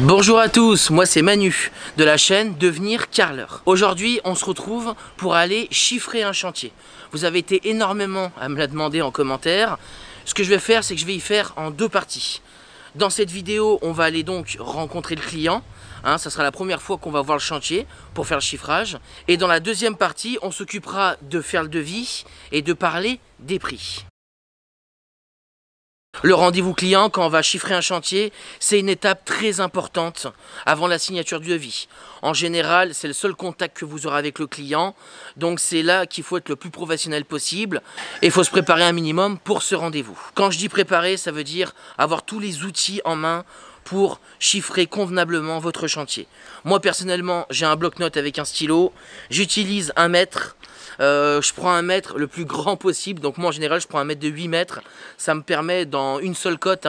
Bonjour à tous, moi c'est Manu de la chaîne Devenir Carreleur. Aujourd'hui on se retrouve pour aller chiffrer un chantier. Vous avez été énormément à me la demander en commentaire. Ce que je vais faire, c'est que je vais y faire en deux parties. Dans cette vidéo, on va aller donc rencontrer le client. Ça sera la première fois qu'on va voir le chantier pour faire le chiffrage. Et dans la deuxième partie, on s'occupera de faire le devis et de parler des prix. Le rendez-vous client, quand on va chiffrer un chantier, c'est une étape très importante avant la signature du devis. En général, c'est le seul contact que vous aurez avec le client. Donc c'est là qu'il faut être le plus professionnel possible. Et il faut se préparer un minimum pour ce rendez-vous. Quand je dis préparer, ça veut dire avoir tous les outils en main pour chiffrer convenablement votre chantier. Moi personnellement, j'ai un bloc-notes avec un stylo. J'utilise un mètre. Je prends un mètre le plus grand possible, donc moi en général je prends un mètre de 8 mètres, ça me permet dans une seule cote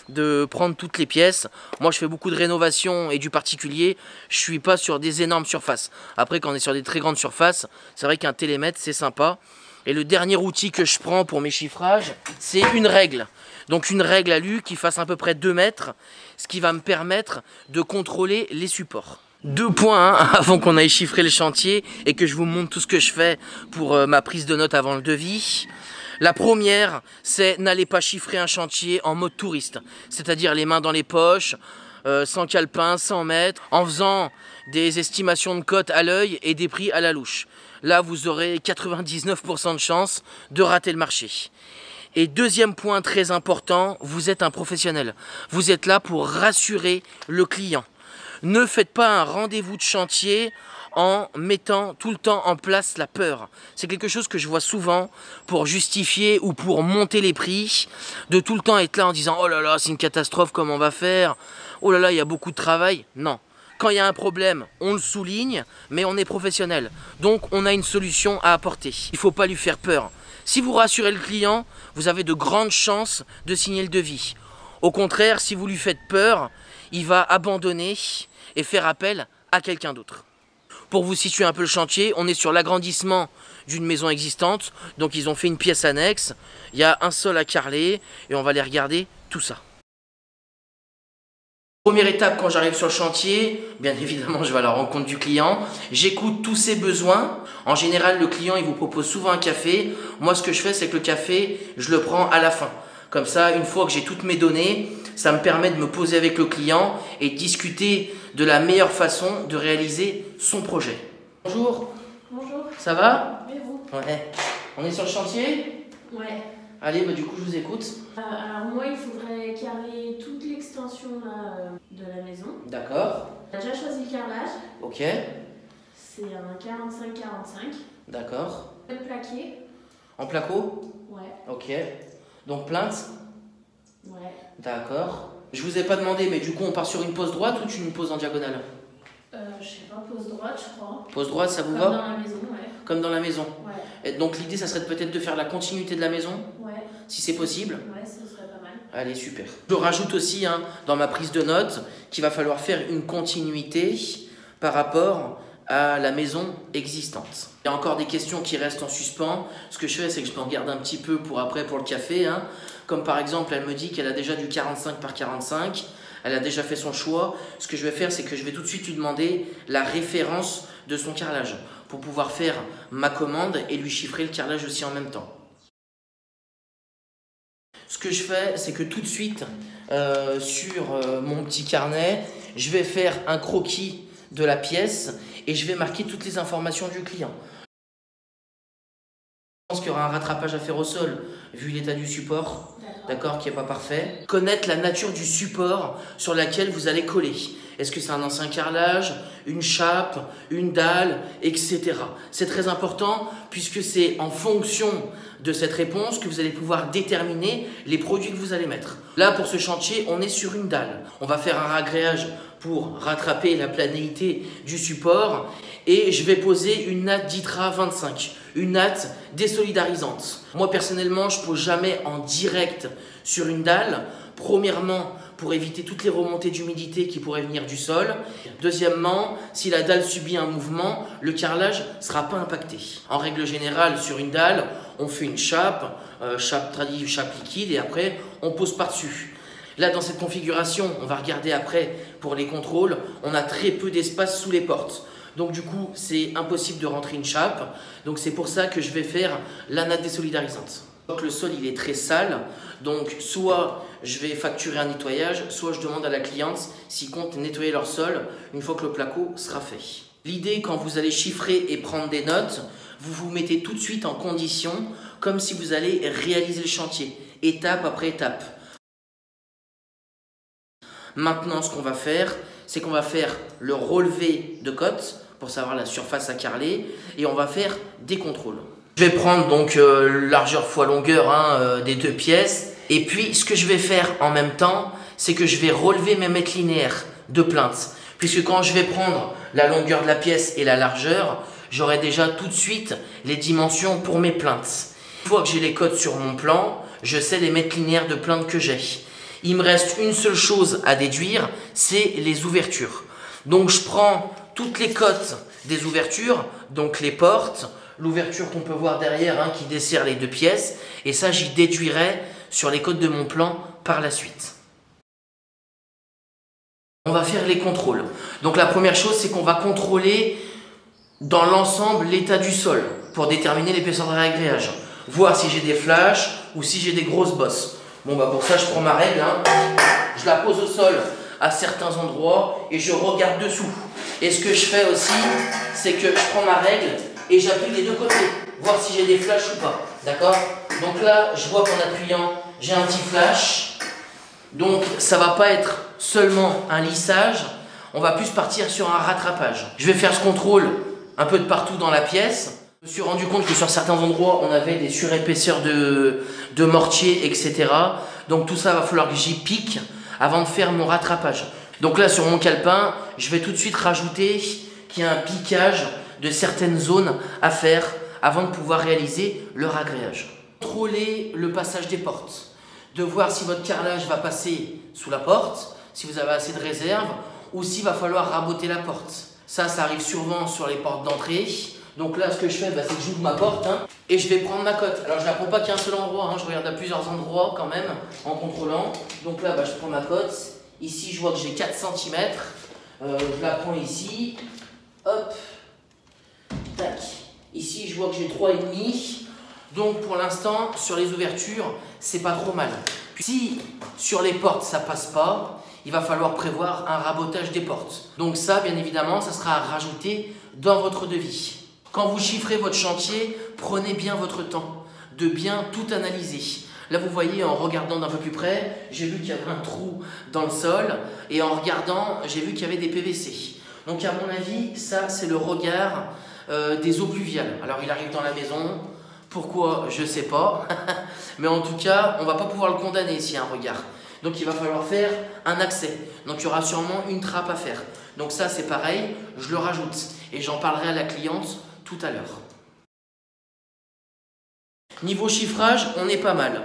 de prendre toutes les pièces. Moi je fais beaucoup de rénovation et du particulier, je suis pas sur des énormes surfaces. Après quand on est sur des très grandes surfaces, c'est vrai qu'un télémètre c'est sympa. Et le dernier outil que je prends pour mes chiffrages, c'est une règle. Donc une règle alu qui fasse à peu près 2 mètres, ce qui va me permettre de contrôler les supports. Deux points avant qu'on aille chiffrer le chantier et que je vous montre tout ce que je fais pour ma prise de notes avant le devis. La première, c'est n'allez pas chiffrer un chantier en mode touriste, c'est-à-dire les mains dans les poches, sans calepin, sans mètre, en faisant des estimations de cotes à l'œil et des prix à la louche. Là, vous aurez 99% de chance de rater le marché. Et deuxième point très important, vous êtes un professionnel. Vous êtes là pour rassurer le client. Ne faites pas un rendez-vous de chantier en mettant tout le temps en place la peur. C'est quelque chose que je vois souvent pour justifier ou pour monter les prix, de tout le temps être là en disant « Oh là là, c'est une catastrophe, comment on va faire ? Oh là là, il y a beaucoup de travail. » Non. Quand il y a un problème, on le souligne, mais on est professionnel. Donc, on a une solution à apporter. Il ne faut pas lui faire peur. Si vous rassurez le client, vous avez de grandes chances de signer le devis. Au contraire, si vous lui faites peur, il va abandonner et faire appel à quelqu'un d'autre. Pour vous situer un peu le chantier, on est sur l'agrandissement d'une maison existante. Donc ils ont fait une pièce annexe, il y a un sol à carreler et on va aller regarder tout ça. Première étape quand j'arrive sur le chantier, bien évidemment je vais à la rencontre du client, j'écoute tous ses besoins. En général le client il vous propose souvent un café. Moi ce que je fais c'est que le café je le prends à la fin. Comme ça une fois que j'ai toutes mes données, ça me permet de me poser avec le client et de discuter de la meilleure façon de réaliser son projet. Bonjour. Bonjour. Ça va? Et vous? Ouais. On est sur le chantier? Ouais. Allez, bah du coup je vous écoute. Alors moi il faudrait carreler toute l'extension de la maison. D'accord. On a déjà choisi le carrelage. Ok. C'est un 45-45. D'accord. Le plaqué. En placo? Ouais. Ok. Donc plainte? Ouais. D'accord. Je vous ai pas demandé, mais du coup on part sur une pose droite ou une pose en diagonale? Je sais pas, pose droite je crois. Pose droite, ça vous Comme va? dans la maison, ouais. Comme dans la maison. Ouais. Et donc l'idée ça serait peut-être de faire la continuité de la maison, Ouais. si c'est possible. Ouais, ce serait pas mal. Allez, super. Je rajoute aussi dans ma prise de notes qu'il va falloir faire une continuité par rapport à la maison existante. Il y a encore des questions qui restent en suspens. Ce que je fais, c'est que je m'en garde un petit peu pour après, pour le café. Comme par exemple, elle me dit qu'elle a déjà du 45 par 45. Elle a déjà fait son choix. Ce que je vais faire, c'est que je vais tout de suite lui demander la référence de son carrelage pour pouvoir faire ma commande et lui chiffrer le carrelage aussi en même temps. Ce que je fais, c'est que tout de suite, sur mon petit carnet, je vais faire un croquis de la pièce et je vais marquer toutes les informations du client. Je pense qu'il y aura un rattrapage à faire au sol, vu l'état du support, d'accord, qui n'est pas parfait. Connaître la nature du support sur laquelle vous allez coller. Est-ce que c'est un ancien carrelage, une chape, une dalle, etc. C'est très important puisque c'est en fonction de cette réponse que vous allez pouvoir déterminer les produits que vous allez mettre. Là, pour ce chantier, on est sur une dalle. On va faire un ragréage pour rattraper la planéité du support et je vais poser une natte Ditra 25, une natte désolidarisante. Moi, personnellement, je ne pose jamais en direct sur une dalle. Premièrement, pour éviter toutes les remontées d'humidité qui pourraient venir du sol. Deuxièmement, si la dalle subit un mouvement, le carrelage ne sera pas impacté. En règle générale, sur une dalle, on fait une chape, chape liquide et après on pose par-dessus. Là, dans cette configuration, on va regarder après pour les contrôles, on a très peu d'espace sous les portes. Donc du coup, c'est impossible de rentrer une chape. Donc c'est pour ça que je vais faire la natte désolidarisante. Donc le sol, il est très sale. Donc soit je vais facturer un nettoyage, soit je demande à la cliente s'ils comptent nettoyer leur sol une fois que le placo sera fait. L'idée, quand vous allez chiffrer et prendre des notes, vous vous mettez tout de suite en condition, comme si vous allez réaliser le chantier, étape après étape. Maintenant, ce qu'on va faire, c'est qu'on va faire le relevé de cote pour savoir la surface à carreler et on va faire des contrôles. Je vais prendre donc largeur fois longueur des deux pièces et puis ce que je vais faire en même temps, c'est que je vais relever mes mètres linéaires de plainte. Puisque quand je vais prendre la longueur de la pièce et la largeur, j'aurai déjà tout de suite les dimensions pour mes plaintes. Une fois que j'ai les cotes sur mon plan, je sais les mètres linéaires de plainte que j'ai. Il me reste une seule chose à déduire, c'est les ouvertures. Donc je prends toutes les cotes des ouvertures, donc les portes, l'ouverture qu'on peut voir derrière qui dessert les deux pièces, et ça j'y déduirai sur les cotes de mon plan par la suite. On va faire les contrôles. Donc la première chose, c'est qu'on va contrôler dans l'ensemble l'état du sol pour déterminer l'épaisseur de réagréage. Voir si j'ai des flashs ou si j'ai des grosses bosses. Bon bah pour ça, je prends ma règle, je la pose au sol à certains endroits et je regarde dessous. Et ce que je fais aussi, c'est que je prends ma règle et j'appuie des deux côtés, voir si j'ai des flashs ou pas. D'accord? Donc là, je vois qu'en appuyant, j'ai un petit flash. Donc ça va pas être seulement un lissage, on va plus partir sur un rattrapage. Je vais faire ce contrôle un peu de partout dans la pièce. Je me suis rendu compte que sur certains endroits, on avait des surépaisseurs de mortier, etc. Donc tout ça, va falloir que j'y pique avant de faire mon rattrapage. Donc là, sur mon calepin, je vais tout de suite rajouter qu'il y a un piquage de certaines zones à faire avant de pouvoir réaliser le ragréage. Contrôler le passage des portes. De voir si votre carrelage va passer sous la porte, si vous avez assez de réserve, ou s'il va falloir raboter la porte. Ça arrive souvent sur les portes d'entrée. Donc là, ce que je fais, c'est que j'ouvre ma porte et je vais prendre ma cote. Alors, je ne la prends pas qu'à un seul endroit, je regarde à plusieurs endroits quand même en contrôlant. Donc là, je prends ma cote. Ici, je vois que j'ai 4 cm. Je la prends ici. Hop. Tac. Ici, je vois que j'ai 3,5. Donc pour l'instant, sur les ouvertures, c'est pas trop mal. Si sur les portes ça passe pas, il va falloir prévoir un rabotage des portes. Donc ça, bien évidemment, ça sera à rajouter dans votre devis. Quand vous chiffrez votre chantier, prenez bien votre temps de bien tout analyser. Là, vous voyez, en regardant d'un peu plus près, j'ai vu qu'il y avait un trou dans le sol et en regardant, j'ai vu qu'il y avait des PVC. Donc à mon avis, ça, c'est le regard des eaux pluviales. Alors il arrive dans la maison. Pourquoi? Je ne sais pas. Mais en tout cas, on ne va pas pouvoir le condamner s'il y a un regard. Donc il va falloir faire un accès. Donc il y aura sûrement une trappe à faire. Donc ça c'est pareil, je le rajoute. Et j'en parlerai à la cliente tout à l'heure. Niveau chiffrage, on est pas mal.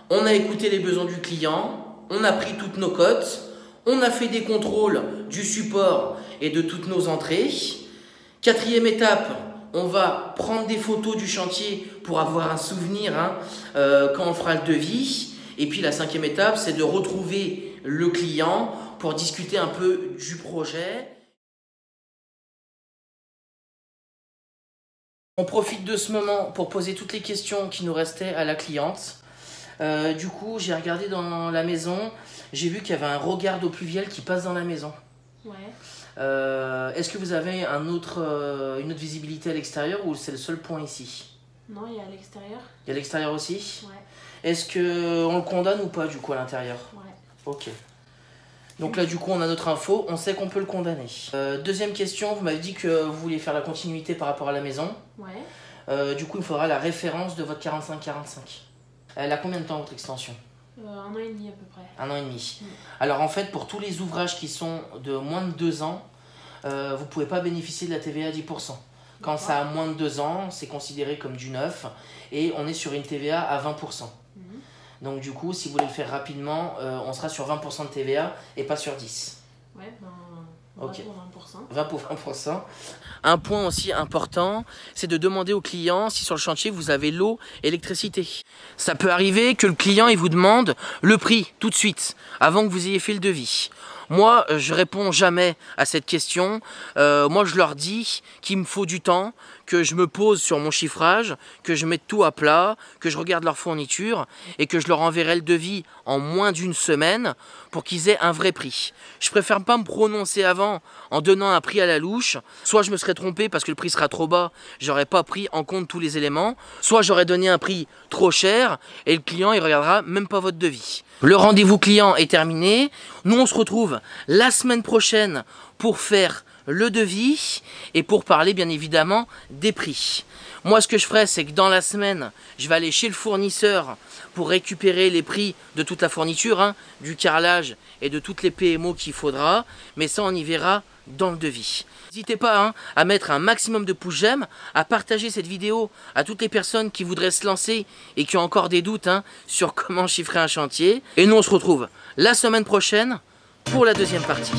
On a écouté les besoins du client, on a pris toutes nos cotes, on a fait des contrôles du support et de toutes nos entrées. Quatrième étape, on va prendre des photos du chantier pour avoir un souvenir quand on fera le devis. Et puis la cinquième étape, c'est de retrouver le client pour discuter un peu du projet. On profite de ce moment pour poser toutes les questions qui nous restaient à la cliente. Du coup, j'ai regardé dans la maison, j'ai vu qu'il y avait un regard d'eau pluviale qui passe dans la maison. Ouais. Est-ce que vous avez une autre visibilité à l'extérieur ou c'est le seul point ici? Non, il y a à l'extérieur. Il y a à l'extérieur aussi? Ouais. Est-ce qu'on le condamne ou pas du coup à l'intérieur? Ouais. Ok. Donc là du coup on a notre info, on sait qu'on peut le condamner. Deuxième question, vous m'avez dit que vous vouliez faire la continuité par rapport à la maison. Ouais. Du coup il me faudra la référence de votre 45-45. Elle a combien de temps votre extension? 1 an et demi à peu près. 1 an et demi. Alors en fait, pour tous les ouvrages qui sont de moins de 2 ans, vous ne pouvez pas bénéficier de la TVA à 10%. Quand ça a moins de 2 ans, c'est considéré comme du neuf et on est sur une TVA à 20%. Donc du coup, si vous voulez le faire rapidement, on sera sur 20% de TVA et pas sur 10. Ouais, ben, 20 Ok. pour 20%. 20 pour 20%. Un point aussi important, c'est de demander au client si sur le chantier vous avez l'eau et l'électricité. Ça peut arriver que le client il vous demande le prix tout de suite, avant que vous ayez fait le devis. Moi, je réponds jamais à cette question. Moi, je leur dis qu'il me faut du temps, que je me pose sur mon chiffrage, que je mette tout à plat, que je regarde leur fourniture et que je leur enverrai le devis en moins d'une semaine pour qu'ils aient un vrai prix. Je préfère pas me prononcer avant en donnant un prix à la louche. Soit je me serais trompé parce que le prix sera trop bas, j'aurais pas pris en compte tous les éléments. Soit j'aurais donné un prix trop cher et le client il regardera même pas votre devis. Le rendez-vous client est terminé. Nous on se retrouve la semaine prochaine pour faire le devis et pour parler bien évidemment des prix. Moi ce que je ferai c'est que dans la semaine je vais aller chez le fournisseur pour récupérer les prix de toute la fourniture, hein, du carrelage et de toutes les PMO qu'il faudra, mais ça on y verra dans le devis. N'hésitez pas hein, à mettre un maximum de pouces j'aime, à partager cette vidéo à toutes les personnes qui voudraient se lancer et qui ont encore des doutes hein, sur comment chiffrer un chantier. Et nous on se retrouve la semaine prochaine pour la deuxième partie.